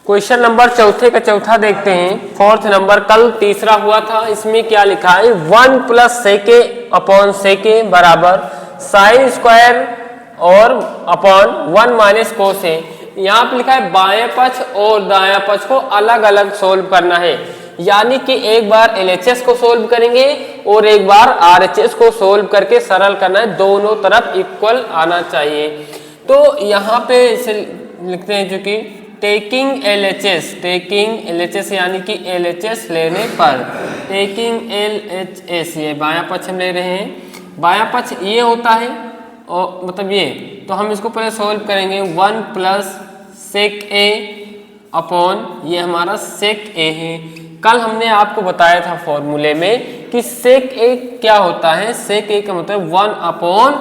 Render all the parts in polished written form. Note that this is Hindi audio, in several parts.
क्वेश्चन नंबर चौथे का चौथा देखते हैं। फोर्थ नंबर कल तीसरा हुआ था, इसमें क्या लिखा है 1 प्लस सेके अपॉन सेके बराबर साइन स्क्वायर और अपॉन 1 माइनस कोस ए। यहाँ पे लिखा है बाएं पक्ष और दायां पक्ष को अलग अलग सोल्व करना है, यानी कि एक बार LHS को सोल्व करेंगे और एक बार RHS को सोल्व करके सरल करना है, दोनों तरफ इक्वल आना चाहिए। तो यहाँ पे इसे लिखते हैं जो कि टेकिंग LHS यानी कि LHS लेने पर, टेकिंग LHS ये बायां पक्ष हम ले रहे हैं, बायां पक्ष ये होता है और मतलब ये, तो हम इसको पहले सोल्व करेंगे 1 प्लस सेक ए अपॉन ये हमारा सेक ए है। कल हमने आपको बताया था फॉर्मूले में कि सेक ए क्या होता है, सेक ए का मतलब 1 अपॉन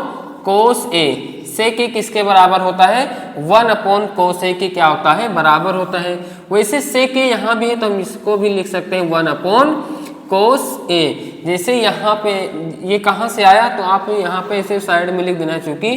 कोस ए। सेक ए किसके बराबर होता है, 1 अपॉन कोस ए के क्या होता है, बराबर होता है। वैसे सेक ए यहाँ भी है तो हम इसको भी लिख सकते हैं 1 अपॉन कोस ए। जैसे यहाँ पे ये कहाँ से आया तो आप यहाँ पे इसे साइड में लिख देना, चूंकि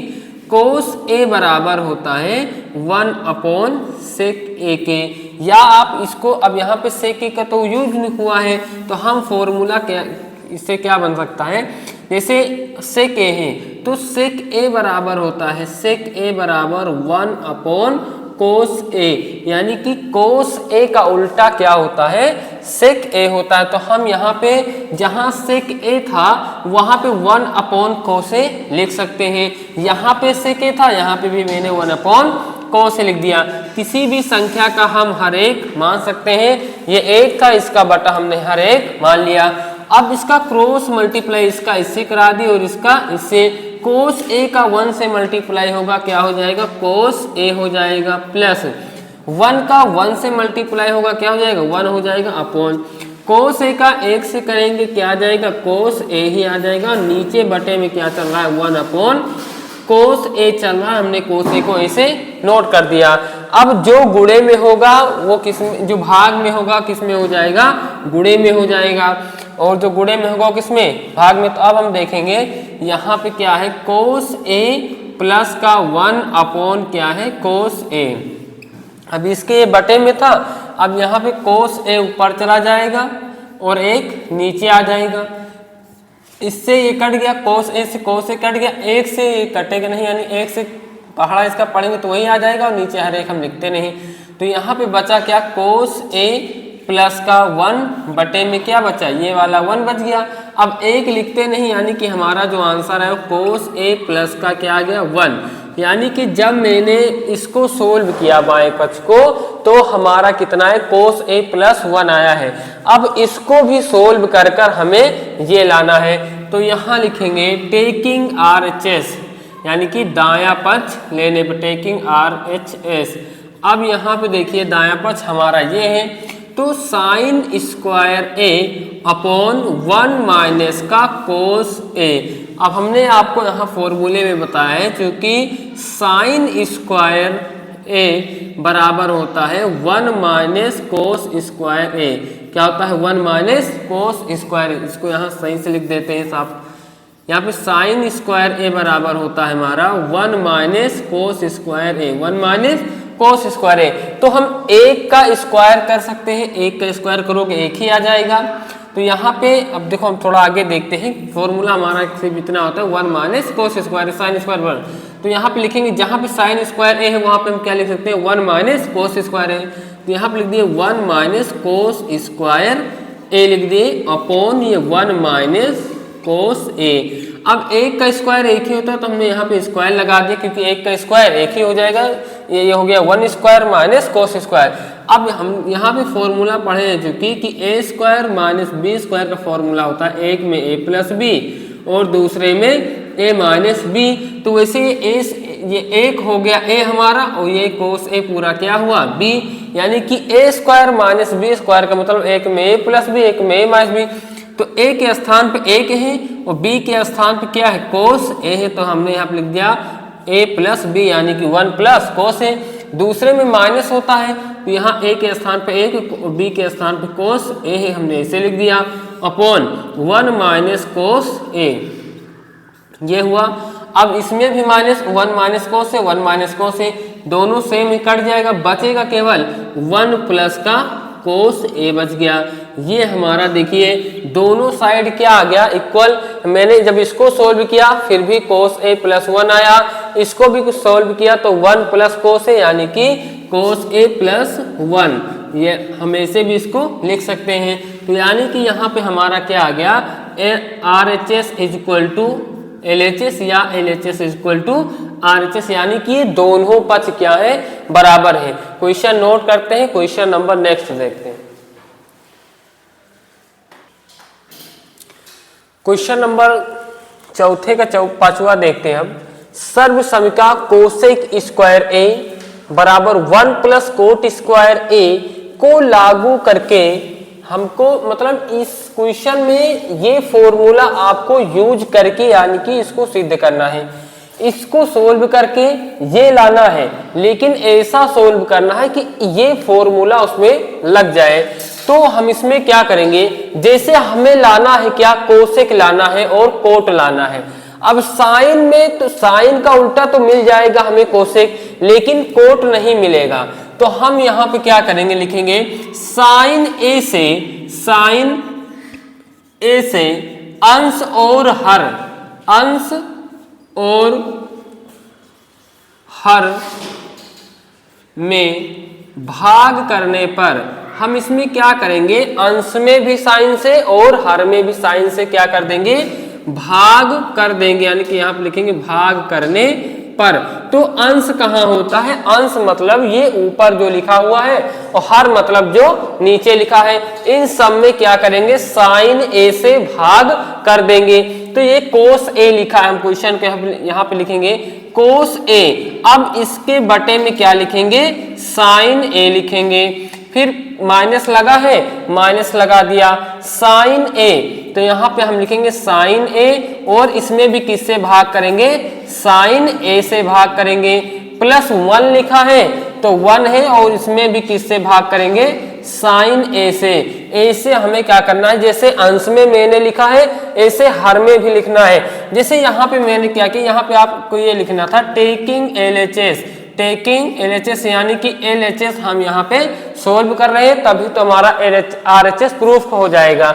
कोस ए बराबर होता है 1 अपॉन सेक ए के। या आप इसको अब यहाँ पे सेक ए का तो यूज नहीं हुआ है, तो हम फॉर्मूला क्या इससे क्या बन सकता है, जैसे सेक ए है तो सेक ए बराबर होता है, सेक ए बराबर 1 अपॉन कोस ए, यानी कि कोस ए का उल्टा क्या होता है, सेक ए होता है। तो हम यहाँ पे जहाँ सेक ए था वहाँ पे 1 अपॉन कोस ए लिख सकते हैं, यहाँ पे सेक ए था यहाँ पे भी मैंने 1 अपॉन कोस ए लिख दिया। किसी भी संख्या का हम हर एक मान सकते हैं, ये 1 था इसका बटा हमने हर एक मान लिया। अब इसका क्रॉस मल्टीप्लाई इसका इससे करा दी और इसका इससे, कोस ए का 1 से मल्टीप्लाई होगा क्या हो जाएगा, कोस ए हो जाएगा, प्लस 1 का 1 से मल्टीप्लाई होगा क्या हो जाएगा, 1 हो जाएगा, अपॉन कोस ए का 1 से करेंगे क्या आ जाएगा, कोस ए ही आ जाएगा। नीचे बटे में क्या चल रहा है, 1 अपॉन कोस ए चल रहा है, हमने कोस ए को ऐसे नोट कर दिया। अब जो गुणे में होगा वो किस में, जो भाग में होगा किस में हो जाएगा, गुणे में हो जाएगा, और जो गुणे में होगा किस में, भाग में। तो अब हम देखेंगे यहाँ पे क्या है, कोस ए प्लस का 1 अपॉन क्या है, कोस ए। अब इसके ये बटे में था, अब यहाँ पे कोस ए ऊपर चला जाएगा और एक नीचे आ जाएगा, इससे ये कट गया, कोस ए से कोस ए कट गया, एक से ये कटेगा नहीं, यानी एक से पहाड़ा इसका पढ़ेंगे तो वही आ जाएगा, और नीचे हर एक हम लिखते नहीं। तो यहाँ पे बचा क्या, कोस ए प्लस का 1 बटे में क्या बचा, ये वाला 1 बच गया। अब एक लिखते नहीं, यानी कि हमारा जो आंसर है वो कोस ए प्लस का क्या आ गया, 1। यानी कि जब मैंने इसको सोल्व किया बाएं पक्ष को तो हमारा कितना है, कोस ए प्लस 1 आया है। अब इसको भी सोल्व कर कर हमें ये लाना है, तो यहाँ लिखेंगे टेकिंग RHS, यानी कि दायां पक्ष लेने पर, टेकिंग RHS। अब यहाँ पे देखिए दायां पक्ष हमारा ये है, तो साइन स्क्वायर ए अपॉन 1 माइनस का कोस ए। अब हमने आपको यहाँ फॉर्मूले में बताया है, क्योंकि साइन स्क्वायर ए बराबर होता है 1 माइनस कोस स्क्वायर ए। क्या होता है, 1 माइनस कोस स्क्वायर ए। इसको यहाँ सही से लिख देते हैं साफ, यहाँ पे साइन स्क्वायर ए बराबर होता है हमारा 1 माइनस कोस स्क्वायर ए, 1 माइनस कोस स्क्वायर ए। तो हम 1 का स्क्वायर कर सकते हैं, 1 का स्क्वायर करोगे 1 ही आ जाएगा। तो यहाँ पे अब देखो हम थोड़ा आगे देखते हैं, फॉर्मूला हमारा सिर्फ इतना होता है 1 minus cos square sine square 1। तो यहाँ पे लिखेंगे जहाँ पे साइन स्क्वायर ए है वहाँ पे हम क्या लिख सकते हैं, 1 माइनस कोस स्क्वायर ए। तो यहाँ पे लिख दिए 1 माइनस कोस स्क्वायर ए लिख दिए, अपॉन ये 1 माइनस कोस ए। अब 1 का स्क्वायर 1 ही होता है, तो हमने यहाँ पे स्क्वायर लगा दिया, क्योंकि 1 का स्क्वायर 1 ही हो जाएगा, ये हो गया 1 स्क्वायर माइनस कोस स्क्वायर। अब हम यहाँ पे फॉर्मूला पढ़े हैं चूंकि कि ए स्क्वायर माइनस बी स्क्वायर का फॉर्मूला होता है, एक में ए प्लस बी और दूसरे में ए माइनस बी। तो वैसे ये 1 हो गया ए हमारा, और ये कोस ए पूरा क्या हुआ, बी, यानी कि ए स्क्वायर माइनस बी स्क्वायर का मतलब एक में ए प्लस बी, एक में ए माइनस बी। तो ए के स्थान पे 1 है और बी के स्थान पे क्या है, कोस ए है, तो हमने यहाँ पे लिख दिया ए प्लस बी, यानी कि 1 प्लस कोस ए। दूसरे में माइनस होता है, तो यहाँ ए के स्थान पे 1 और बी के स्थान पे कोस ए है, हमने इसे लिख दिया, अपॉन 1 माइनस कोस ए, ये हुआ। अब इसमें भी -1 माइनस कोस है, 1 माइनस कोस है, दोनों सेम ही कट जाएगा, बचेगा केवल 1 प्लस का कोस ए बच गया। ये हमारा देखिए दोनों साइड क्या आ गया इक्वल। मैंने जब इसको सोल्व किया फिर भी कोस ए प्लस 1 आया, इसको भी कुछ सोल्व किया तो 1 प्लस कोस ए यानी कि कोस ए प्लस 1, ये हम ऐसे भी इसको लिख सकते हैं। तो यानी कि यहाँ पे हमारा क्या आ गया, RHS is equal to LHS या LHS is equal to RHS, यानी कि दोनों पक्ष क्या है, बराबर है। क्वेश्चन नोट करते हैं, क्वेश्चन नंबर नेक्स्ट देखते हैं। क्वेश्चन नंबर चौथे का पांचवा देखते हैं। अब सर्व समीका कोसेक स्क्वायर ए बराबर 1 प्लस कोट स्क्वायर ए को लागू करके हमको मतलब इस क्वेश्चन में ये फॉर्मूला आपको यूज करके यानी कि इसको सिद्ध करना है, इसको सोल्व करके ये लाना है, लेकिन ऐसा सोल्व करना है कि ये फॉर्मूला उसमें लग जाए। तो हम इसमें क्या करेंगे, जैसे हमें लाना है क्या, कोसेक लाना है और कोट लाना है। अब साइन में तो साइन का उल्टा तो मिल जाएगा हमें कोसेक, लेकिन कोट नहीं मिलेगा। तो हम यहां पे क्या करेंगे, लिखेंगे साइन ए से अंश और हर में भाग करने पर हम इसमें क्या करेंगे, अंश में भी साइन से और हर में भी साइन से क्या कर देंगे, भाग कर देंगे, यानी कि यहां पे लिखेंगे भाग करने पर। तो अंश कहां होता है, अंश मतलब ये ऊपर जो लिखा हुआ है और हर मतलब जो नीचे लिखा है, इन सब में क्या करेंगे, साइन ए से भाग कर देंगे। तो ये कोस ए लिखा है, हम क्वेश्चन के यहाँ पे लिखेंगे कोस ए। अब इसके बटे में क्या लिखेंगे, साइन ए लिखेंगे, फिर माइनस लगा है, माइनस लगा दिया, साइन ए, तो यहाँ पे हम लिखेंगे साइन ए, और इसमें भी किससे भाग करेंगे, साइन ए से भाग करेंगे। प्लस 1 लिखा है तो 1 है, और इसमें भी किससे भाग करेंगे, साइन ए से। ए से हमें क्या करना है, जैसे अंश में मैंने लिखा है ऐसे हर में भी लिखना है। जैसे यहाँ पे मैंने क्या किया, यहाँ पे आपको ये लिखना था टेकिंग LHS, यानी कि LHS हम यहाँ पे सोल्व कर रहे हैं, तभी तो हमारा RHS प्रूफ हो जाएगा।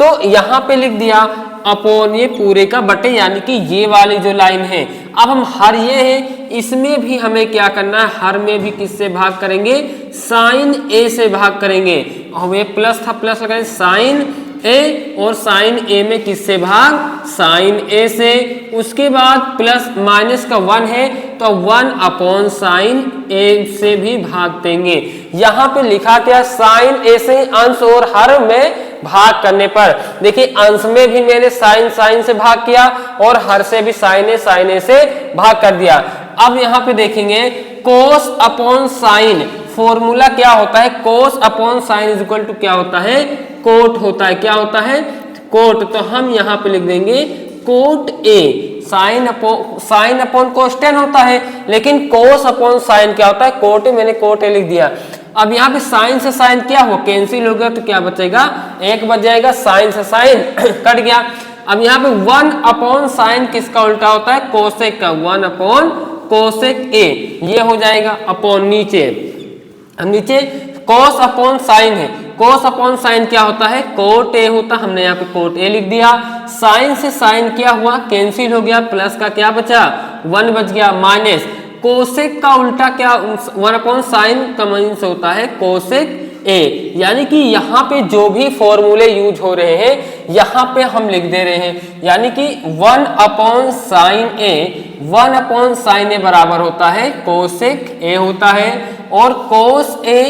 तो यहाँ पे लिख दिया अपॉन ये पूरे का बटे, यानी कि ये वाली जो लाइन है। अब हम हर ये है, इसमें भी हमें क्या करना है, हर में भी किससे भाग करेंगे, साइन ए से भाग करेंगे। और ये प्लस था, प्लस लगाएंगे साइन ए, और साइन ए में किससे भाग, साइन ए से। उसके बाद प्लस माइनस का 1 है तो 1 अपॉन साइन ए से भी भाग देंगे। यहाँ पे लिखा क्या, साइन ए से अंश और हर में भाग करने पर। देखिए अंश में भी मैंने साइन से भाग किया और हर से भी साइन ए से भाग कर दिया। अब यहाँ पे देखेंगे कोस अपॉन साइन, फॉर्मूला क्या होता है, cos upon sine is equal to क्या होता है, कोट होता है। क्या होता है, कोट। तो हम यहाँ पे लिख देंगे कोट ए। साइन अपॉन कोस्टेन होता है, लेकिन कोस अपॉन साइन क्या होता है, कोट ए। मैंने कोट ए लिख दिया। अब यहाँ पे साइन से साइन क्या हुआ, कैंसिल हो गया, तो क्या बचेगा, 1 बच जाएगा, साइन से साइन कट गया। अब यहाँ पे 1 अपॉन साइन किसका उल्टा होता है, कोसेक का, 1 अपॉन कोसेक ए, ये हो जाएगा। अपॉन नीचे कोस अपॉन साइन है, कोस अपॉन साइन क्या होता है, कोट ए होता, हमने यहाँ पे कोट ए लिख दिया। साइन से साइन क्या हुआ, कैंसिल हो गया, प्लस का क्या बचा, 1 बच गया, माइनस कोसेक का उल्टा क्या, 1 अपॉन साइन का माइनस होता है कोसेक ए। यानी कि यहाँ पे जो भी फॉर्मूले यूज हो रहे हैं यहाँ पे हम लिख दे रहे हैं, यानी कि 1 अपॉन साइन ए बराबर होता है कोसेक ए होता है, और कोस ए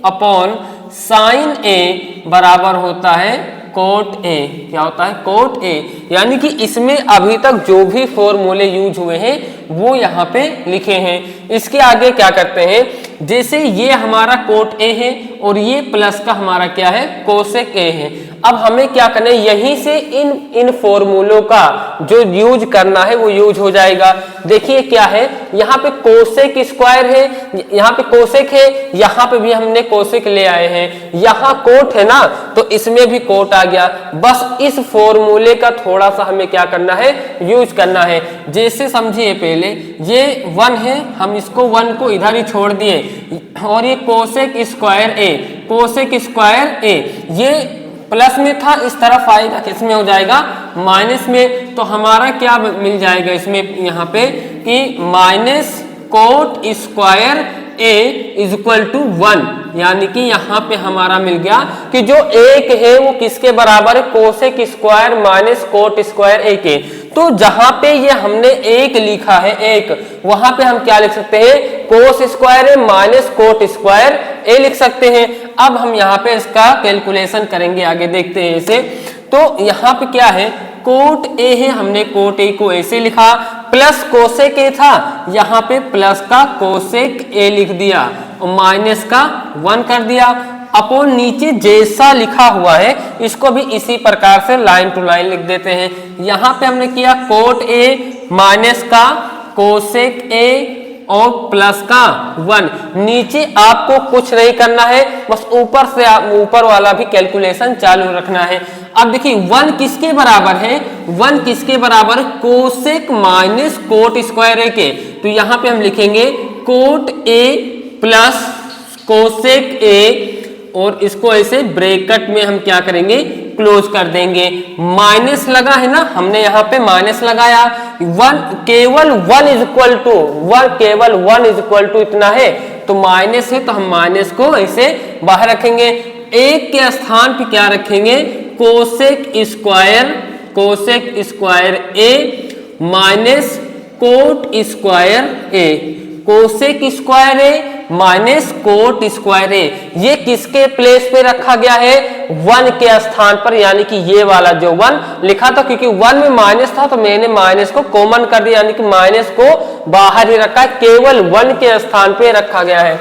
अपॉन साइन ए बराबर होता है कोट ए। क्या होता है, कोट ए। यानी कि इसमें अभी तक जो भी फॉर्मूले यूज हुए हैं वो यहाँ पे लिखे हैं। इसके आगे क्या करते हैं, जैसे ये हमारा कोट ए है और ये प्लस का हमारा क्या है, कोसेक ए है। अब हमें क्या करना है, यहीं से इन फॉर्मूलों का जो यूज करना है वो यूज हो जाएगा। देखिए क्या है, यहाँ पे कोसेक स्क्वायर है, यहाँ पे कोसेक है, यहाँ पे भी हमने कोसेक ले आए हैं, यहाँ कोट है ना, तो इसमें भी कोट आ गया। बस इस फॉर्मूले का थोड़ा सा हमें क्या करना है, यूज करना है। जैसे समझिए, पहले ये 1 है, हम इसको 1 को इधर ही छोड़ दिए, और ये कोसेक स्क्वायर ए, कोसेक स्क्वायर ए ये प्लस में था, इस तरफ आएगा किस में हो जाएगा, माइनस में। तो हमारा क्या मिल जाएगा इसमें, यहाँ पे कि minus cot square A is equal to 1, यानी कि यहाँ पे हमारा मिल गया कि जो एक है वो किसके बराबर है, cosec square minus cot square A के। तो जहां पे ये हमने एक लिखा है एक, वहां पे हम क्या लिख सकते हैं, कोस स्क्वायर ए माइनस कोट स्क्वायर ए लिख सकते हैं। अब हम यहाँ पे इसका कैलकुलेशन करेंगे, आगे देखते हैं इसे। तो यहाँ पे क्या है, कोट ए है, हमने कोट ए को ऐसे लिखा, प्लस कोसेक ए था, यहाँ पे प्लस का कोसेक ए लिख दिया और माइनस का 1 कर दिया, अपॉन नीचे जैसा लिखा हुआ है इसको भी इसी प्रकार से लाइन टू लाइन लिख देते हैं। यहाँ पे हमने किया कोट ए माइनस का कोसेक ए और प्लस का 1। नीचे आपको कुछ नहीं करना है, बस ऊपर से ऊपर वाला भी कैलकुलेशन चालू रखना है। अब देखिए 1 किसके बराबर है, 1 किसके बराबर, cosec minus cot square A के। तो यहाँ पे हम लिखेंगे कोट ए प्लस कोसेक ए, और इसको ऐसे ब्रैकेट में हम क्या करेंगे, क्लोज कर देंगे। माइनस लगा है ना, हमने यहाँ पे माइनस लगाया, 1 केवल 1 इज इक्वल टू 1, केवल 1 इज इक्वल टू इतना है, तो माइनस है तो हम माइनस को ऐसे बाहर रखेंगे। एक के स्थान पे क्या रखेंगे, कोसेक स्क्वायर ए माइनस कोट स्क्वायर ए, कोसेक स्क्वायर ए माइनस कोट स्क्वायर ए, ये किसके प्लेस पे रखा गया है, 1 के स्थान पर, यानी कि ये वाला जो 1 लिखा था, क्योंकि 1 में माइनस था तो मैंने माइनस को कॉमन कर दिया, यानी कि माइनस को बाहर ही रखा, केवल 1 के स्थान पे रखा गया है।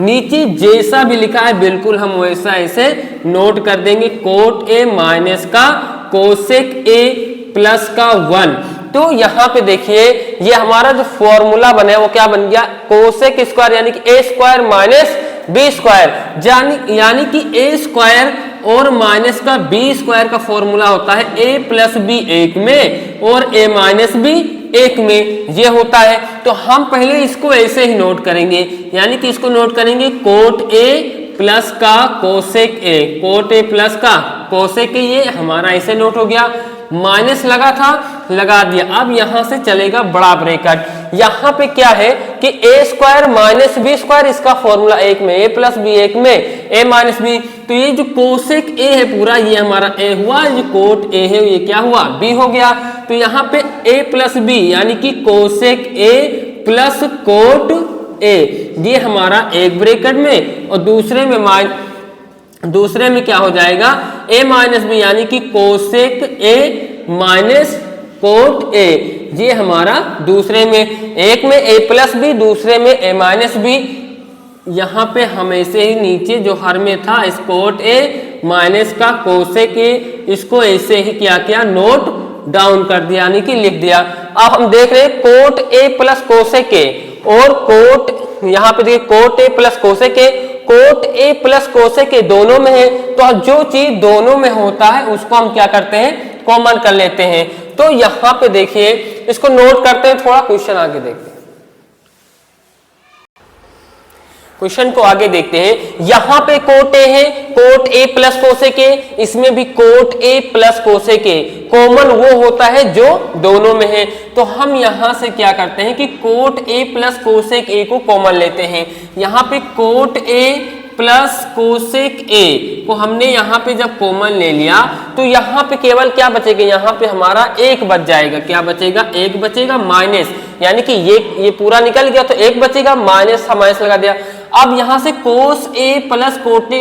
नीचे जैसा भी लिखा है बिल्कुल हम वैसा ऐसे नोट कर देंगे, कोट ए माइनस का कोसेक ए प्लस का 1। तो यहाँ पे देखिए ये हमारा जो फॉर्मूला बना वो क्या बन गया, कोसेक स्क्वायर यानी कि ए स्क्वायर माइनस बी स्क्वायर, यानी कि ए स्क्वायर और माइनस का बी स्क्वायर का फॉर्मूला होता है ए प्लस बी एक में और ए माइनस बी एक में, ये होता है। तो हम पहले इसको ऐसे ही नोट करेंगे, यानी कि इसको नोट करेंगे कोट ए प्लस का cosec A, cot A plus का कोसेक ए, ये हमारा ऐसे नोट हो गया। माइनस लगा था, लगा दिया। अब यहां से चलेगा बड़ा ब्रैकेट, यहां पे क्या है कि ए स्क्वायर माइनस बी स्क्वायर, इसका फॉर्मूला एक में, ए प्लस बी एक में, ए माइनस बी। तो ये जो कोसेक ए है पूरा ये हमारा ए हुआ, जो कोट ए है ये क्या हुआ, बी हो गया। तो यहाँ पे ए प्लस बी यानी कि cosec A plus cot A, ये हमारा एक ब्रैकेट में, और दूसरे में क्या हो जाएगा, ए माइनस बी यानी कि cosec A minus cot A, ये हमारा दूसरे में, एक में ए प्लस बी, दूसरे में ए माइनस बी। यहाँ पे हम ऐसे ही नीचे जो हर में था इस कोट ए माइनस का कोसेक ए, इसको ऐसे ही क्या किया, नोट डाउन कर दिया, यानी कि लिख दिया। अब हम देख रहे हैं कोट ए प्लस कोसेक ए और कोट, यहाँ पे देखिए cot A plus cosec A, cot A plus cosec ए दोनों में है, तो जो चीज दोनों में होता है उसको हम क्या करते हैं, कॉमन कर लेते हैं। तो यहाँ पे देखिए इसको नोट करते हैं, थोड़ा क्वेश्चन आगे देखते हैं। क्वेश्चन को आगे देखते हैं। यहां पे कोट ए है, कोट ए प्लस कोसेक ए, इसमें भी cot A plus cosec A, common वो होता है जो दोनों में है। तो हम यहां से क्या करते हैं कि कोट ए प्लस कोसेक ए को कॉमन लेते हैं। यहां पे कोट ए प्लस कोसेक ए को हमने यहाँ पे जब कॉमन ले लिया तो यहाँ पे केवल क्या बचेगा, यहाँ पे हमारा एक बच जाएगा। क्या बचेगा, एक बचेगा माइनस, यानी कि ये पूरा निकल गया तो एक बचेगा, माइनस था माइनस लगा दिया। अब यहाँ से कोस ए प्लस कोट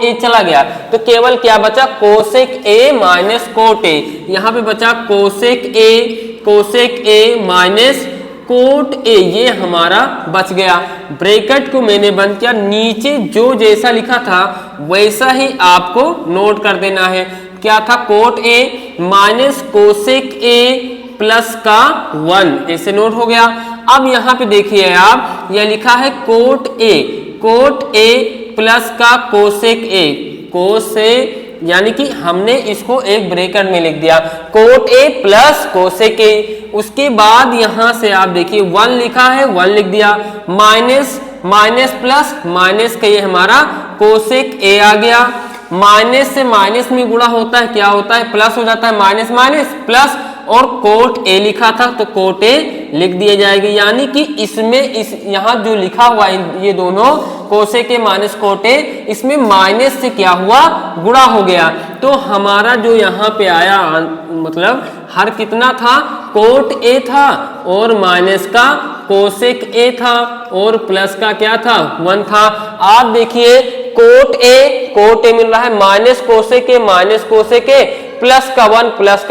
ए चला गया तो केवल क्या बचा, cosec A minus cot A. यहाँ पे बचा cosec A minus cot A, ये हमारा बच गया। ब्रैकेट को मैंने बंद किया, नीचे जो जैसा लिखा था वैसा ही आपको नोट कर देना है। क्या था? Cot A minus cosec A plus का 1, ऐसे नोट हो गया। अब यहाँ पे देखिए आप, यह लिखा है कोट ए प्लस का कोसेक ए, कोसे यानी कि हमने इसको एक ब्रैकेट में लिख दिया, कोट ए प्लस कोसेक ए। उसके बाद यहां से आप देखिए 1 लिखा है, 1 लिख दिया, माइनस माइनस प्लस माइनस का ये हमारा कोसेक ए आ गया। माइनस से माइनस में गुणा होता है, क्या होता है? प्लस हो जाता है, माइनस माइनस प्लस, और कोट ए लिखा था तो कोट ए लिख दिए जाएगी। यानी कि इसमें यहाँ जो लिखा हुआ है ये दोनों cosec A minus cot A, इसमें माइनस से क्या हुआ? गुणा हो गया। तो हमारा जो यहाँ पे आया मतलब हर कितना था? कोट ए था और माइनस का कोसेक ए था और प्लस का क्या था? 1 था। आप देखिए कोट ए मिल रहा है, माइनस कोसेक ए प्लस का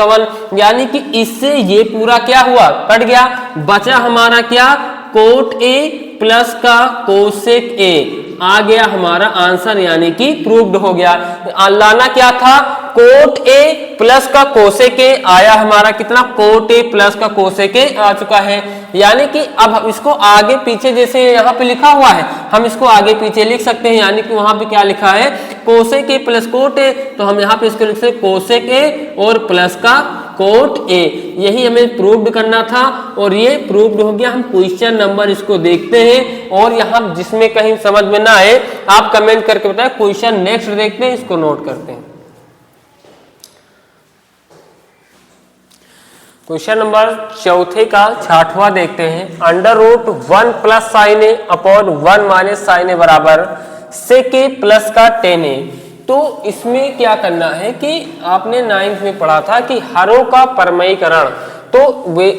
1 यानी कि इससे ये पूरा क्या हुआ? कट गया। बचा हमारा क्या? कोट ए प्लस का कोसेक ए आ गया हमारा आंसर, यानी कि प्रूव्ड हो गया। लाना क्या था? कोट ए प्लस का कोसेक ए आया हमारा कितना? कोट ए प्लस का कोसेक ए आ चुका है। यानी कि अब हम इसको आगे पीछे जैसे यहाँ पे लिखा हुआ है हम इसको आगे पीछे लिख सकते हैं। यानी कि वहां पे क्या लिखा है? Cosec A plus cot A, तो हम यहाँ पे इसको लिख सकते हैं कोसेक ए और प्लस का कोट ए। यही हमें प्रूव्ड करना था और ये प्रूव्ड हो गया। हम क्वेश्चन नंबर इसको देखते हैं और यहाँ जिसमें कहीं समझ में ना आए आप कमेंट करके बताएं। क्वेश्चन नेक्स्ट देखते हैं, इसको नोट करते हैं। क्वेश्चन नंबर चौथे का 6वां देखते हैं। अंडर रूट 1 प्लस साइन ए अपॉन 1 माइनस साइन ए बराबर सेक ए प्लस का 10a। तो इसमें क्या करना है कि आपने 9th में पढ़ा था कि हरों का परमयीकरण, तो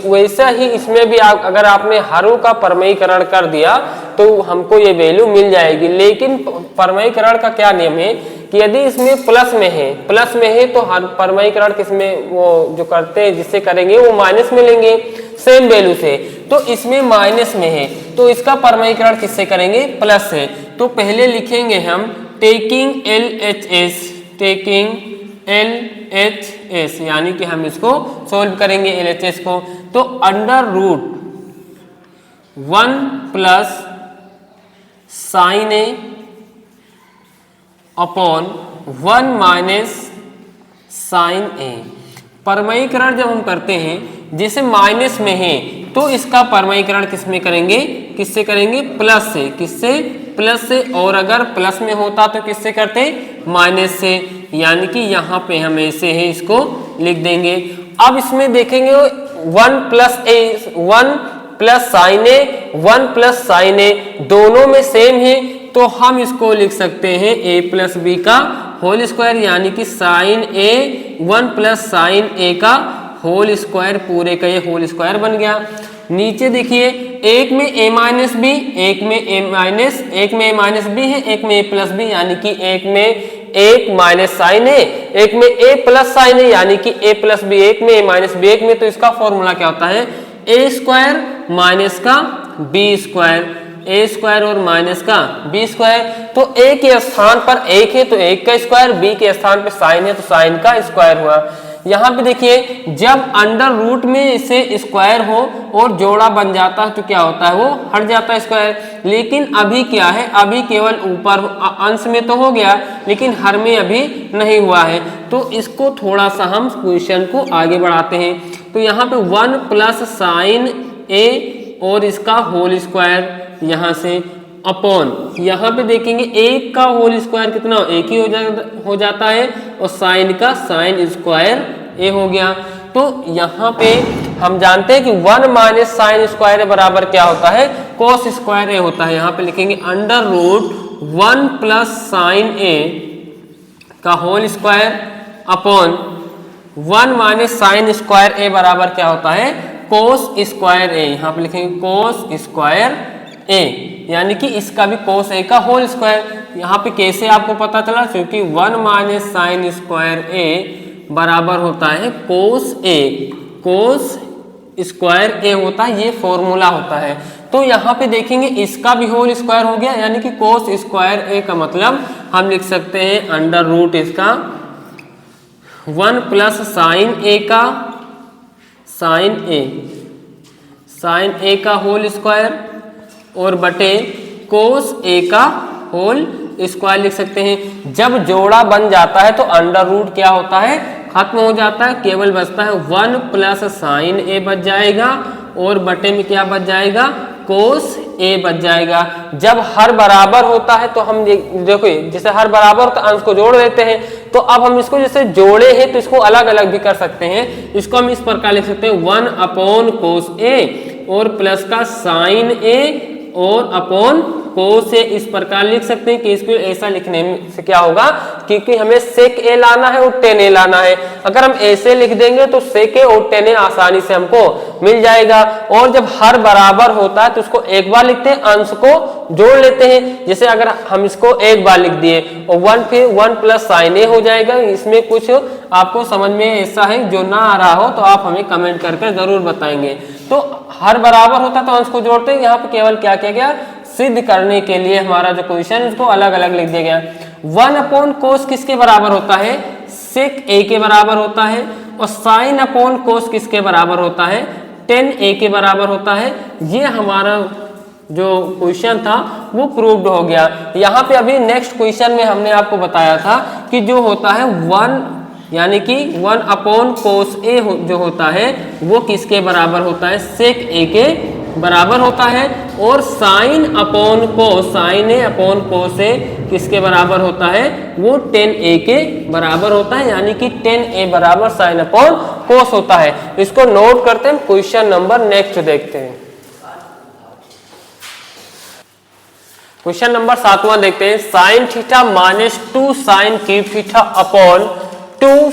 वैसा ही इसमें भी अगर आपने हरों का परमयीकरण कर दिया तो हमको ये वैल्यू मिल जाएगी। लेकिन परमयीकरण का क्या नियम है कि यदि इसमें प्लस में है तो हर परमयीकरण किसमें वो जो करते हैं जिससे करेंगे वो माइनस में लेंगे सेम वैल्यू से। तो इसमें माइनस में है तो इसका परमयीकरण किससे करेंगे? प्लस से। तो पहले लिखेंगे हम टेकिंग LHS, यानी कि हम इसको सोल्व करेंगे LHS को। तो अंडर रूट 1 प्लस साइन ए अपॉन 1 माइनस साइन ए। परमयीकरण जब हम करते हैं जैसे माइनस में है तो इसका परमयीकरण किस में करेंगे? किससे करेंगे? प्लस से। किससे? प्लस से। और अगर प्लस में होता तो किससे करते? माइनस से। यानी कि यहाँ पे हम ऐसे है इसको लिख देंगे। अब इसमें देखेंगे 1 प्लस साइन ए दोनों में सेम है तो हम इसको लिख सकते हैं a प्लस बी का होल स्क्वायर, यानी कि sign A 1 plus sine A का होल स्क्वायर, पूरे का ये होल स्क्वायर बन गया। नीचे देखिए एक में a माइनस बी, एक में a माइनस बी है, एक में a प्लस बी, यानी कि एक में एक माइनस साइन ए, एक में a प्लस साइन ए, यानी कि a प्लस बी एक में, a माइनस बी एक में। तो इसका फॉर्मूला क्या होता है? a स्क्वायर माइनस का b स्क्वायर, a स्क्वायर और माइनस का b स्क्वायर। तो a के स्थान पर 1 है तो 1 का स्क्वायर, b के स्थान पर साइन है तो साइन का स्क्वायर हुआ। यहाँ पे देखिए जब अंडर रूट में से स्क्वायर हो और जोड़ा बन जाता है तो क्या होता है? वो हट जाता है स्क्वायर। लेकिन अभी क्या है? अभी केवल ऊपर अंश में तो हो गया लेकिन हर में अभी नहीं हुआ है। तो इसको थोड़ा सा हम क्वेश्चन को आगे बढ़ाते हैं। तो यहाँ पे 1 प्लस साइन ए और इसका होल स्क्वायर यहाँ से अपॉन, यहाँ पे देखेंगे 1 का होल स्क्वायर कितना? 1 ही हो जाता है और साइन का साइन स्क्वायर ए हो गया। तो यहाँ पे हम जानते हैं कि 1 माइनस साइन स्क्वायर बराबर क्या होता है? कोस स्क्वायर ए होता है। यहाँ पे लिखेंगे under root 1 plus sine A का whole square upon 1 minus sine square A बराबर क्या होता है? Cos square A. यहाँ पे लिखेंगे कोस स्क्वायर ए, यानी कि इसका भी कोस ए का होल स्क्वायर। यहाँ पे कैसे आपको पता चला? क्योंकि 1 माइनस साइन स्क्वायर ए बराबर होता है कोस ए। कोस स्क्वायर ए होता है, ये फॉर्मूला होता है। तो यहाँ पे देखेंगे इसका भी होल स्क्वायर हो गया, यानी कि कोस स्क्वायर ए का मतलब हम लिख सकते हैं अंडर रूट इसका 1 प्लस साइन ए का साइन ए का होल स्क्वायर और बटे कोस ए का होल स्क्वायर लिख सकते हैं। जब जोड़ा बन जाता है तो अंडर रूट क्या होता है, खत्म हो जाता है, केवल बचता है 1 प्लस साइन ए बच जाएगा और बटे में क्या बच जाएगा, कोस ए बच जाएगा। जब हर बराबर होता है तो हम देखो जैसे हर बराबर तो अंश को जोड़ देते हैं, तो अब हम इसको जैसे जोड़े हैं तो इसको अलग अलग भी कर सकते हैं। इसको हम इस प्रकार लिख सकते हैं 1 अपॉन कोस ए और प्लस का साइन ए और अपॉन कोस ए, इस प्रकार लिख सकते हैं कि इसको ऐसा लिखने से क्या होगा, क्योंकि हमें सेक ए लाना है और टेन ए लाना है। अगर हम ऐसे लिख देंगे तो सेक ए और टेन ए आसानी से हमको मिल जाएगा। और जब हर बराबर होता है तो उसको एक बार लिखते हैं, अंश को जोड़ लेते हैं। जैसे अगर हम इसको एक बार लिख दिए और 1 फिर 1 प्लस साइन ए हो जाएगा। इसमें कुछ आपको समझ में ऐसा है जो ना आ रहा हो तो आप हमें कमेंट करके जरूर बताएंगे। तो हर बराबर होता है तो अंश को जोड़ते हैं। यहाँ पे केवल क्या किया गया, सिद्ध करने के लिए हमारा जो क्वेश्चन है उसको अलग अलग लिख दिया गया। 1 अपॉन कोस किसके बराबर होता है, सेक ए के बराबर होता है। और साइन अपॉन कोस किसके बराबर होता है, टेन ए के बराबर होता है। ये हमारा जो क्वेश्चन था वो प्रूव्ड हो गया। यहाँ पे अभी नेक्स्ट क्वेश्चन में हमने आपको बताया था कि जो होता है 1 यानी कि 1 अपॉन कोस ए जो होता है वो किसके बराबर होता है, सेक ए के बराबर होता है। और साइन अपॉन कोस, साइन ए अपॉन कोस ए किसके बराबर होता है, वो टेन ए के बराबर होता है, यानी कि टेन ए बराबर साइन अपॉन कोस होता है। इसको नोट करते हैं, क्वेश्चन नंबर नेक्स्ट देखते हैं। क्वेश्चन नंबर 7वां देखते हैं। Sine theta minus 2 sine cube theta upon 2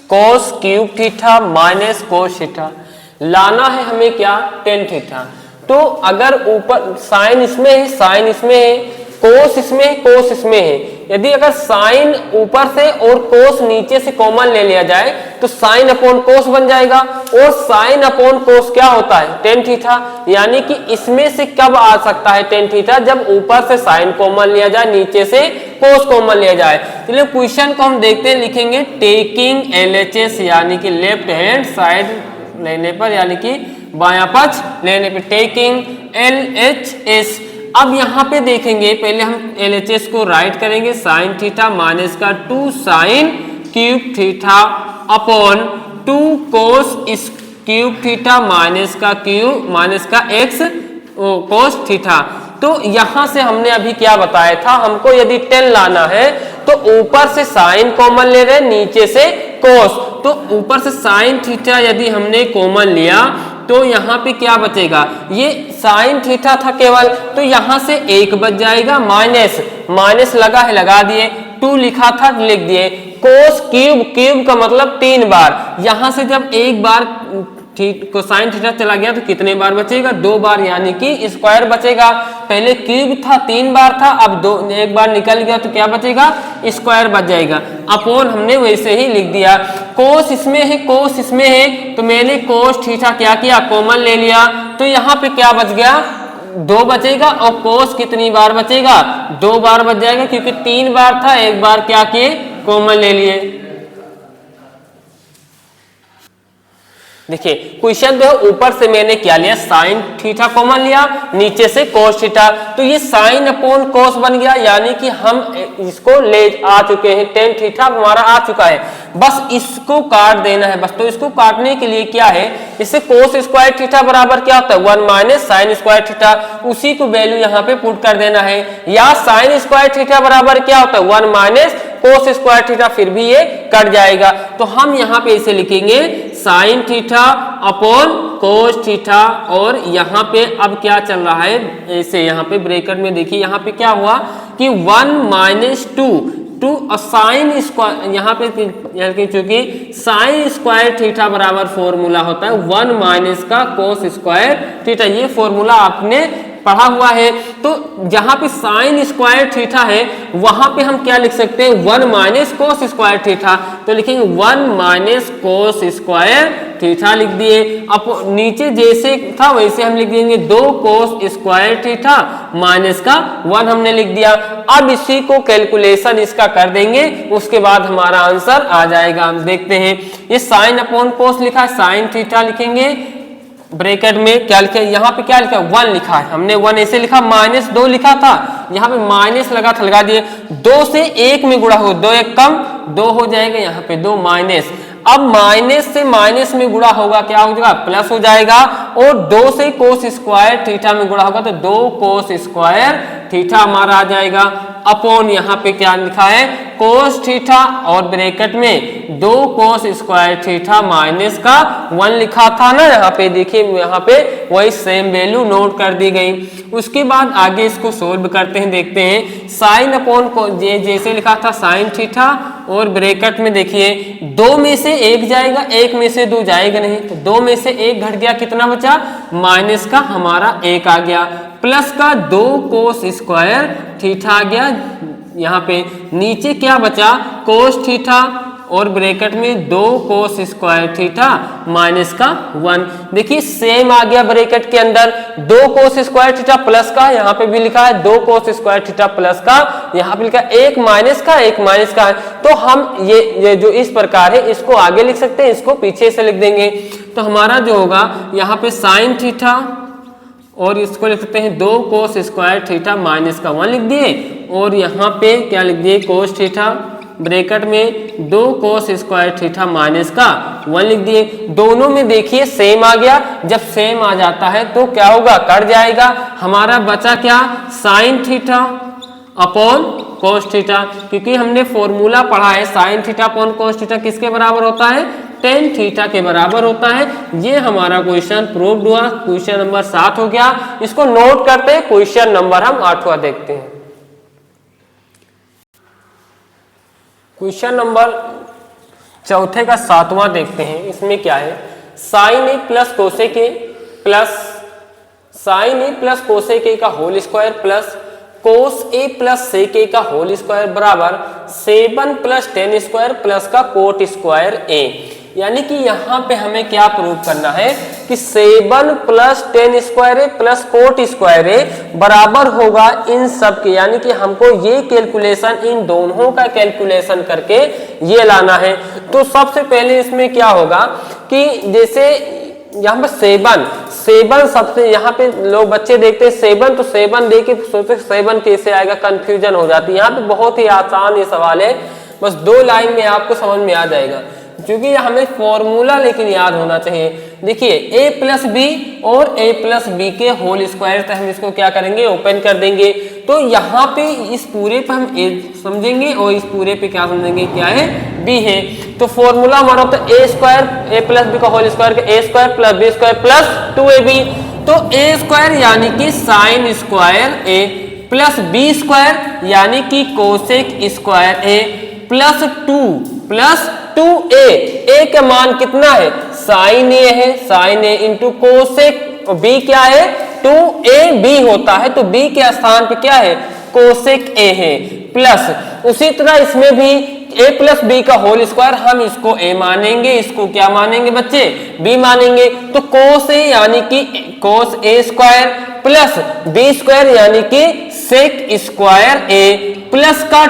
cos cube theta minus cos theta लाना है हमें क्या, टेन थीटा। तो अगर ऊपर साइन इसमें है, साइन इसमें है, कोस इसमें है, कोस इसमें है। यदि अगर साइन ऊपर से और कोस नीचे से कॉमन ले लिया जाए तो साइन अपॉन कोस बन जाएगा। और साइन अपॉन कोस क्या होता है, टेन थीटा। यानी कि इसमें से कब आ सकता है टेन थीटा, जब ऊपर से साइन कॉमन लिया जाए, नीचे से कोस कॉमन लिया जाए। चलिए क्वेश्चन को हम देखते हैं, लिखेंगे टेकिंग LHS यानी कि लेफ्ट हैंड साइड लेने पर, यानी कि बायां पक्ष लेने पर, टेकिंग LHS। अब यहाँ पे देखेंगे, पहले हम LHS को राइट करेंगे, साइन थीटा माइनस का 2 साइन क्यूब थीटा अपॉन 2 कोस इस क्यूब थीटा माइनस का x कोस थीटा। तो यहां से हमने अभी क्या बताया था, हमको यदि 10 लाना है तो ऊपर से साइन कॉमन ले रहे, नीचे से कोस। तो ऊपर से साइन थीटा यदि हमने कॉमन लिया तो यहाँ पे क्या बचेगा, ये साइन थीटा था केवल, तो यहाँ से 1 बच जाएगा, माइनस लगा है लगा दिए, 2 लिखा था लिख दिए। कोस क्यूब, क्यूब का मतलब 3 बार। यहाँ से जब एक बार कोसाइन थीटा चला गया तो कितने बार बचेगा, 2 बार, यानी कि स्क्वायर बचेगा। पहले क्यूब था 3 बार था, अब एक बार निकल गया तो क्या बचेगा, स्क्वायर बच जाएगा। अपॉन हमने वैसे ही लिख दिया। कोस इसमें है, कोस इसमें है, तो मैंने कोस थीटा क्या किया, कॉमन ले लिया। तो यहाँ पे क्या बच गया, 2 बचेगा। और कोस कितनी बार बचेगा, 2 बार बच जाएगा, क्योंकि 3 बार था, एक बार क्या किए, कॉमन ले लिए। देखिए क्वेश्चन जो है ऊपर से मैंने क्या लिया, साइन थीटा कॉमन लिया, नीचे से कोस थीटा, तो ये साइन अपॉन कोस बन गया, यानी कि हम इसको ले आ चुके हैं, टेन थीटा हमारा आ चुका है, बस इसको काट देना है बस। तो इसको काटने के लिए क्या है, इससे कोस स्क्वायर थीटा बराबर क्या होता है, 1 माइनस साइन स्क्वायर थीटा, उसी को वैल्यू यहाँ पे पुट कर देना है। या साइन स्क्वायर थीटा बराबर क्या होता है, 1 माइनस कोस स्क्वायर थीटा, फिर भी ये कट जाएगा। तो हम यहाँ पे इसे लिखेंगे sine theta upon cos theta. और यहाँ पे अब क्या चल रहा है, ऐसे यहाँ पे ब्रैकेट में देखिए, यहाँ पे क्या हुआ कि 1 माइनस 2 साइन स्क्वायर, यहाँ पे चूंकि साइन स्क्वायर थीटा बराबर फॉर्मूला होता है 1 माइनस का कोस स्क्वायर थीटा, ये फॉर्मूला आपने पढ़ा हुआ है। तो जहां पे साइन स्क्वायर थीटा है वहां पे हम क्या लिख सकते हैं, 1 माइनस कोस स्क्वायर थीटा। तो लिखेंगे 1 माइनस कोस स्क्वायर थीटा लिख दिए। अब नीचे जैसे था वैसे हम लिख देंगे 2 कोस स्क्वायर थीटा माइनस का 1 हमने लिख दिया। अब इसी को कैलकुलेशन इसका कर देंगे, उसके बाद हमारा आंसर आ जाएगा। हम देखते हैं, ये साइन अपॉन कोस लिखा है, साइन थीटा लिखेंगे, ब्रैकेट में क्या लिखा है, यहाँ पे क्या लिखा है 1 लिखा है, हमने 1 ऐसे लिखा, -2 लिखा था, यहाँ पे माइनस लगा था, लगा दिए। 2 से 1 में गुणा हो, 2 1 कम 2 हो जाएगा, यहाँ पे 2 माइनस। अब माइनस से माइनस में गुणा होगा, क्या हो जाएगा प्लस हो जाएगा। और 2 से कोस स्क्वायर थीटा में गुणा होगा तो 2 कोस स्क्वायर थीटा हमारा आ जाएगा। अपॉन यहाँ पे क्या लिखा है कोस थीटा और ब्रैकेट में 2 कोस स्क्वायर थीटा माइनस का 1 लिखा था ना, यहाँ पे देखिए, यहाँ पे वही सेम वैल्यू नोट कर दी गई। उसके बाद आगे इसको सोल्व करते हैं, देखते हैं। साइन अपॉन जैसे लिखा था साइन थीटा और ब्रैकेट में देखिए 2 में से 1 जाएगा, 1 में से 2 जाएगा नहीं, तो 2 में से 1 घट गया, कितना बचा माइनस का हमारा 1 आ गया, प्लस का 2 कोस स्क्वायर थीटा आ गया। यहाँ पे नीचे क्या बचा कोस थीटा और ब्रैकेट में 2 कोस स्क्वायर थीटा माइनस का 1। देखिए सेम आ गया ब्रैकेट के अंदर 2 कोस स्क्वायर थीटा प्लस का, यहाँ पे भी लिखा है 2 कोस स्क्वायर थीटा प्लस का, यहाँ पे लिखा है 1 माइनस का 1 माइनस का है। तो हम ये जो इस प्रकार है इसको आगे लिख सकते हैं, इसको पीछे से लिख देंगे। तो हमारा जो होगा यहाँ पे साइन थीटा और इसको लिख सकते हैं 2 कोस स्क्वायर थीटा माइनस का 1 लिख दिए, और यहाँ पे क्या लिख दिए कोस थीटा ब्रैकेट में 2 कोस स्क्वायर थीटा माइनस का 1 लिख दिए। दोनों में देखिए सेम आ गया, जब सेम आ जाता है तो क्या होगा कट जाएगा। हमारा बचा क्या sine theta upon cos theta, क्योंकि हमने फॉर्मूला पढ़ा है sine theta upon cos theta किसके बराबर होता है टेन थीटा के बराबर होता है। ये हमारा क्वेश्चन प्रूव्ड हुआ, क्वेश्चन नंबर 7 हो गया। इसको नोट करते हैं, क्वेश्चन नंबर हम 8वां देखते हैं। क्वेश्चन नंबर चौथे का 7वां देखते हैं। इसमें क्या है sine A plus cosec A plus sine A plus cosec A का whole square plus cos A plus sec A का होल स्क्वायर बराबर 7 प्लस 10 स्क्वायर प्लस का कोट स्क्वायर ए। यानी कि यहाँ पे हमें क्या प्रूव करना है कि 7 plus 10 square A plus coat square A बराबर होगा इन सब के, यानी कि हमको ये कैलकुलेशन इन दोनों का कैलकुलेशन करके ये लाना है। तो सबसे पहले इसमें क्या होगा कि जैसे यहाँ पे 7 सबसे, यहाँ पे लोग बच्चे देखते हैं 7 तो 7 देख के सोचते 7 कैसे आएगा, कंफ्यूजन हो जाती है। यहाँ पे बहुत ही आसान ये सवाल है, बस 2 लाइन में आपको समझ में आ जाएगा, क्योंकि हमें फॉर्मूला लेकिन याद होना चाहिए। देखिए a प्लस बी और a प्लस बी के होल स्क्वायर, तो हम इसको क्या करेंगे ओपन कर देंगे। तो यहाँ पे इस पूरे पे हम a समझेंगे और इस पूरे पे क्या समझेंगे क्या है b है। तो फॉर्मूला हमारा होता है a square a plus B का होल स्क्वायर का a square plus b square plus 2ab। तो a स्क्वायर यानी कि sine square a plus b square यानी कि cosec square a plus 2a का मान कितना है साइन ए है, साइन ए इंटू कोसेक, b क्या है 2ab होता है, तो b के स्थान पे क्या है कोसेक a है, प्लस उसी तरह इसमें भी a प्लस बी का होल स्क्वायर, हम इसको a मानेंगे, इसको क्या मानेंगे बच्चे b मानेंगे। तो कोस a यानी कि कोस a square plus b square यानी कि सेक स्क्वायर a प्लस का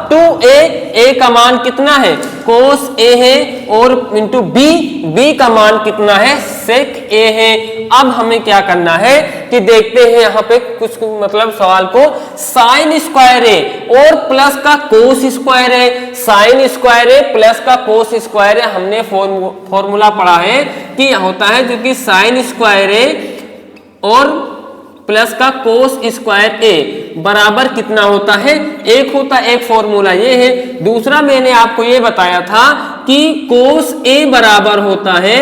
2a का मान कितना है कोस a है, और इंटू b का मान कितना है सेक a है। अब हमें क्या करना है कि देखते हैं यहाँ पे कुछ मतलब सवाल को, साइन स्क्वायर a और प्लस का कोस स्क्वायर है, साइन स्क्वायर a प्लस का कोस स्क्वायर है। हमने फॉर्मूला पढ़ा है कि होता है जो कि साइन स्क्वायर a और प्लस का कोस स्क्वायर a बराबर कितना होता है 1 होता है। एक फॉर्मूला ये है। दूसरा मैंने आपको ये बताया था कि कोस a बराबर होता है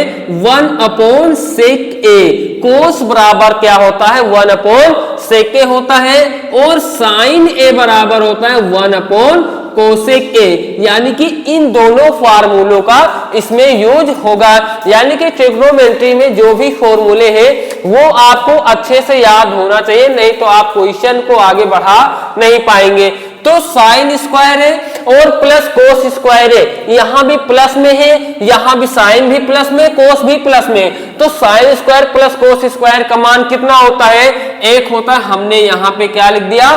1 अपॉन सेक a। कोस बराबर क्या होता है 1 अपॉन सेक a होता है, और साइन a बराबर होता है 1 अपॉन कोसेक a। यानी कि इन दोनों फार्मूलों का इसमें यूज होगा। यानी कि ट्रिग्नोमेट्री में जो भी फॉर्मूले हैं वो आपको अच्छे से याद होना चाहिए, नहीं तो आप क्वेश्चन को आगे बढ़ा नहीं पाएंगे। तो साइन स्क्वायर है और प्लस कोस स्क्वायर ए, यहाँ भी प्लस में है, यहाँ भी साइन भी प्लस में, कोस भी प्लस में, तो sine square plus cos square का मान कितना होता है? 1 होता है। हमने यहाँ पे क्या लिख दिया?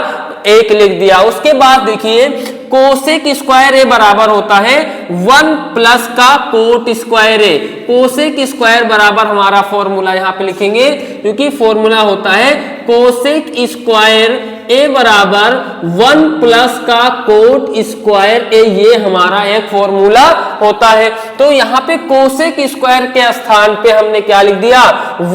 1 लिख दिया। उसके बाद देखिए कोसेक स्क्वायर ए बराबर होता है 1 प्लस का कोट स्क्वायर ए। कोसेक स्क्वायर बराबर हमारा फॉर्मूला यहाँ पे लिखेंगे, क्योंकि फॉर्मूला होता है कोसेक स्क्वायर ए बराबर 1 प्लस का कोट स्क्वायर ए, ये हमारा एक फॉर्मूला होता है। तो यहाँ पे कोसेक स्क्वायर के स्थान पे हमने क्या लिख दिया?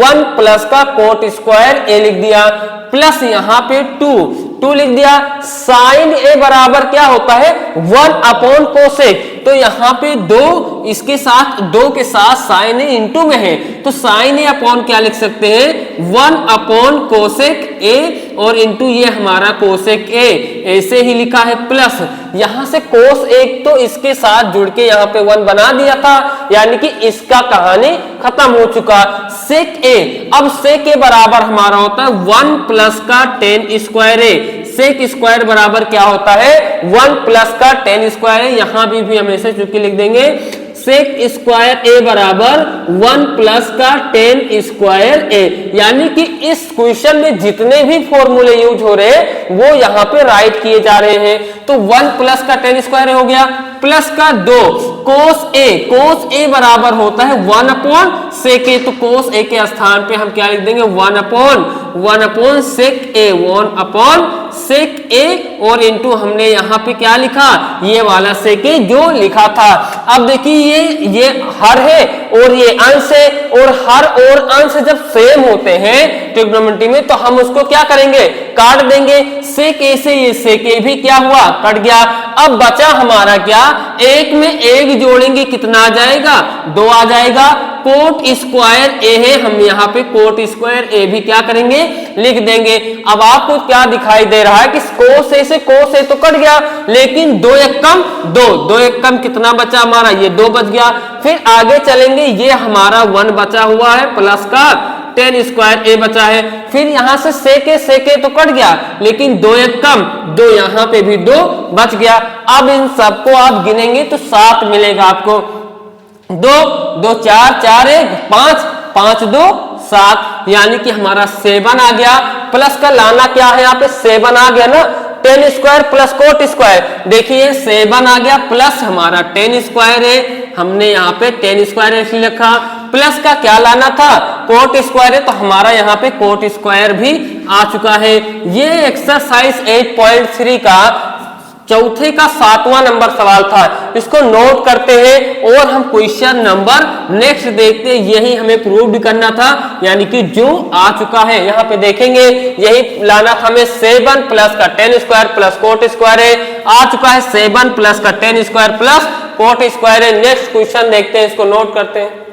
1 प्लस का कोट स्क्वायर ए लिख दिया, प्लस यहाँ पे 2 लिख दिया। साइन ए बराबर क्या होता है? 1 अपॉन कोसेक, तो यहाँ पे 2 इसके साथ 2 के साथ साइन ए इंटू में है, तो साइन ए अपॉन क्या लिख सकते हैं? 1 अपॉन कोसेक ए, और इंटू ये हमारा कोसेक ए, ऐसे ही लिखा है, प्लस यहां से कोस एक तो इसके साथ जुड़ के यहाँ पे 1 बना दिया था, यानी कि इसका कहानी खत्म हो चुका। सेक ए, अब सेक ए बराबर हमारा होता है 1 प्लस का टेन स्क्वायर ए। सेक स्क्वायर बराबर क्या होता है? 1 प्लस का टेन स्क्वायर है। यहां भी हम ऐसे चुकी लिख देंगे, सेक स्क्वायर ए बराबर 1 प्लस का टेन स्क्वायर ए, यानी कि इस क्वेश्चन में जितने भी फॉर्मूले यूज हो रहे हैं वो यहाँ पे राइट किए जा रहे हैं। तो 1 प्लस का टेन स्क्वायर हो गया, प्लस का 2 कोस ए बराबर होता है 1 अपॉन सेक ए, तो कोस ए के स्थान पे हम क्या लिख देंगे? 1 अपॉन सेक ए, 1 अपॉन सेक ए, और इंटू हमने यहाँ पे क्या लिखा? ये वाला सेक ए जो लिखा था। अब देखिए ये हर है और ये अंश है, और हर और अंश जब सेम होते हैं ट्रिग्नोमेट्री में तो हम उसको क्या करेंगे? काट देंगे। सेक ए से ये सेक ए भी क्या हुआ? कट गया। अब बचा हमारा क्या? 1 में 1 जोड़ेंगे, कितना आ जाएगा? 2 आ जाएगा। कोट स्क्वायर ए है, हम यहाँ पे कोट स्क्वायर ए भी क्या करेंगे? लिख देंगे। अब आपको क्या दिखाई दे रहा है कि कोस ए से कोस ए तो कट गया, लेकिन 2 एक कम 2 एक कम कितना बचा हमारा? ये 2 बच गया। फिर आगे चलेंगे, ये हमारा 1 बचा हुआ है, प्लस का टेन स्क्वायर ए बचा है। फिर यहां से सेके तो कट गया, लेकिन 2 एक कम 2, यहां पे भी 2 बच गया। अब इन सबको आप गिनेंगे तो 7 मिलेगा आपको। 2 4 4 1 5 5 2 7, यानी कि हमारा 7 आ गया। प्लस का लाना क्या है? यहाँ पे 7 आ गया ना, ten square plus coat square. देखिए 7 आ गया, प्लस हमारा टेन स्क्वायर है, हमने यहाँ पे टेन स्क्वायर ऐसे लिखा। प्लस का क्या लाना था? कोट स्क्वायर है, तो हमारा यहाँ पे कोट स्क्वायर भी आ चुका है। ये एक्सरसाइज 8.3 का चौथे का 7वां नंबर सवाल था। इसको नोट करते हैं और हम क्वेश्चन नंबर नेक्स्ट देखते हैं। यही हमें प्रूव भी करना था, यानी कि जो आ चुका है यहाँ पे देखेंगे, यही लाना था हमें। 7 प्लस का ten square plus coat square है, आ चुका है 7 प्लस का ten square plus coat square है। नेक्स्ट क्वेश्चन देखते हैं, इसको नोट करते हैं।